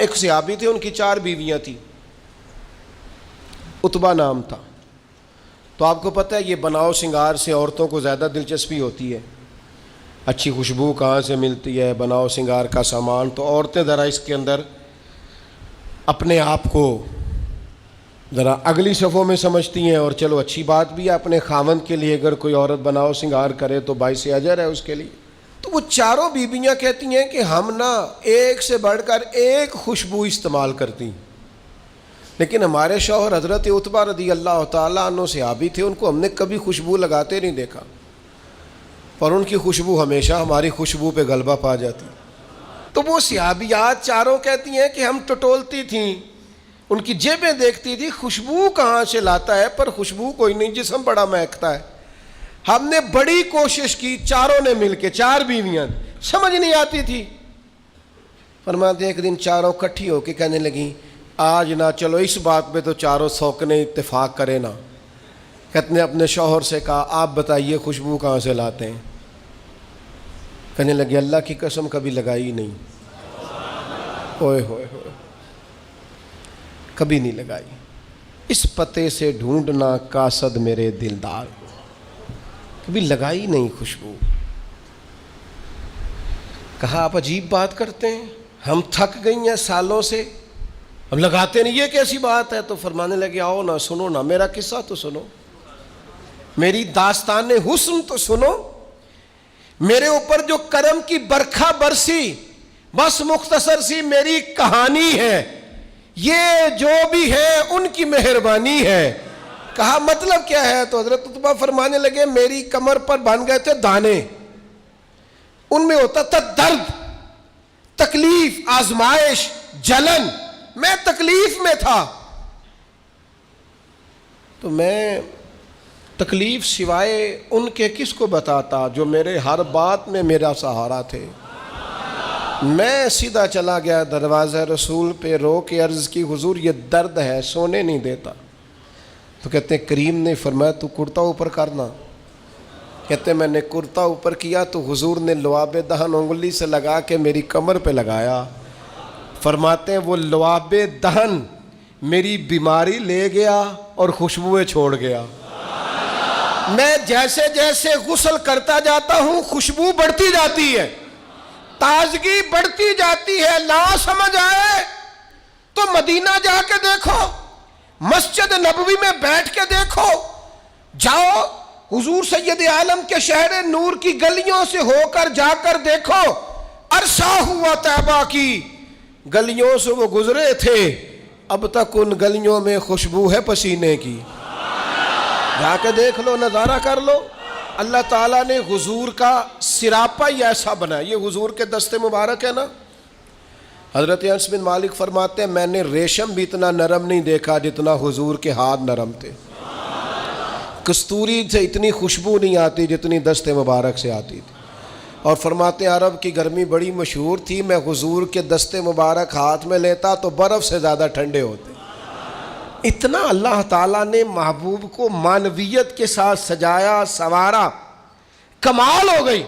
ایک صحابی تھے، ان کی 4 بیویاں تھیں، عتبہ نام تھا۔ تو آپ کو پتہ ہے یہ بناؤ سنگار سے عورتوں کو زیادہ دلچسپی ہوتی ہے، اچھی خوشبو کہاں سے ملتی ہے، بناؤ سنگار کا سامان، تو عورتیں ذرا اس کے اندر اپنے آپ کو ذرا اگلی صفوں میں سمجھتی ہیں، اور چلو اچھی بات بھی ہے، اپنے خاوند کے لیے اگر کوئی عورت بناؤ سنگار کرے تو باعث اجر ہے اس کے لیے۔ تو وہ 4 بیویاں کہتی ہیں کہ ہم نا ایک سے بڑھ کر ایک خوشبو استعمال کرتی ہیں، لیکن ہمارے شوہر حضرت عتبہ رضی اللہ تعالیٰ عنہ صحابی تھے، ان کو ہم نے کبھی خوشبو لگاتے نہیں دیکھا، اور ان کی خوشبو ہمیشہ ہماری خوشبو پہ غلبہ پا جاتی۔ تو وہ صحابیات 4 کہتی ہیں کہ ہم ٹٹولتی تھیں، ان کی جیبیں دیکھتی تھی، خوشبو کہاں سے لاتا ہے، پر خوشبو کوئی نہیں، جسم بڑا مہکتا ہے۔ ہم نے بڑی کوشش کی، 4 نے مل کے، 4 بیویاں، سمجھ نہیں آتی تھی۔ فرماتے ایک دن 4 اکٹھی ہو کے کہنے لگیں آج نہ چلو اس بات پہ تو 4 سوکنے اتفاق کرے نا۔ کہتے نے اپنے شوہر سے کہا آپ بتائیے خوشبو کہاں سے لاتے ہیں؟ کہنے لگے اللہ کی قسم کبھی لگائی نہیں، اوئے ہوئے ہوئے، کبھی نہیں لگائی، اس پتے سے ڈھونڈنا قاصد میرے دلدار کو، کبھی لگائی نہیں خوشبو۔ کہا آپ عجیب بات کرتے ہیں، ہم تھک گئی ہیں سالوں سے، اب لگاتے نہیں، یہ کیسی بات ہے؟ تو فرمانے لگے آؤ نا، سنو نا، میرا قصہ تو سنو، میری داستان حسن تو سنو، میرے اوپر جو کرم کی برکھا برسی، بس مختصر سی میری کہانی ہے، یہ جو بھی ہے ان کی مہربانی ہے۔ کہا مطلب کیا ہے؟ تو حضرت عتبہ فرمانے لگے میری کمر پر بن گئے تھے دانے، ان میں ہوتا تھا درد، تکلیف، آزمائش، جلن، میں تکلیف میں تھا، تو میں تکلیف سوائے ان کے کس کو بتاتا جو میرے ہر بات میں میرا سہارا تھے۔ میں سیدھا چلا گیا دروازہ رسول پہ، رو کے عرض کی حضور یہ درد ہے، سونے نہیں دیتا۔ تو کہتے ہیں کریم نے فرمایا تو کرتا اوپر کرنا۔ کہتے ہیں میں نے کرتا اوپر کیا تو حضور نے لعاب دہن انگلی سے لگا کے میری کمر پہ لگایا۔ فرماتے ہیں وہ لعاب دہن میری بیماری لے گیا اور خوشبوئیں چھوڑ گیا۔ میں جیسے جیسے غسل کرتا جاتا ہوں خوشبو بڑھتی جاتی ہے، تازگی بڑھتی جاتی ہے۔ نہ سمجھ آئے تو مدینہ جا کے دیکھو، مسجد نبوی میں بیٹھ کے دیکھو، جاؤ حضور سید عالم کے شہر نور کی گلیوں سے ہو کر جا کر دیکھو، عرصہ ہوا طیبہ کی گلیوں سے وہ گزرے تھے، اب تک ان گلیوں میں خوشبو ہے پسینے کی۔ جا کے دیکھ لو، نظارہ کر لو۔ اللہ تعالیٰ نے حضور کا سراپا ہی ایسا بنا، یہ حضور کے دست مبارک ہے نا۔ حضرت انس بن مالک فرماتے ہیں میں نے ریشم بھی اتنا نرم نہیں دیکھا جتنا حضور کے ہاتھ نرم تھے، کستوری سے اتنی خوشبو نہیں آتی جتنی دست مبارک سے آتی تھی۔ اور فرماتے ہیں عرب کی گرمی بڑی مشہور تھی، میں حضور کے دست مبارک ہاتھ میں لیتا تو برف سے زیادہ ٹھنڈے ہوتے۔ اتنا اللہ تعالیٰ نے محبوب کو معنویت کے ساتھ سجایا، سنوارا، کمال ہو گئی۔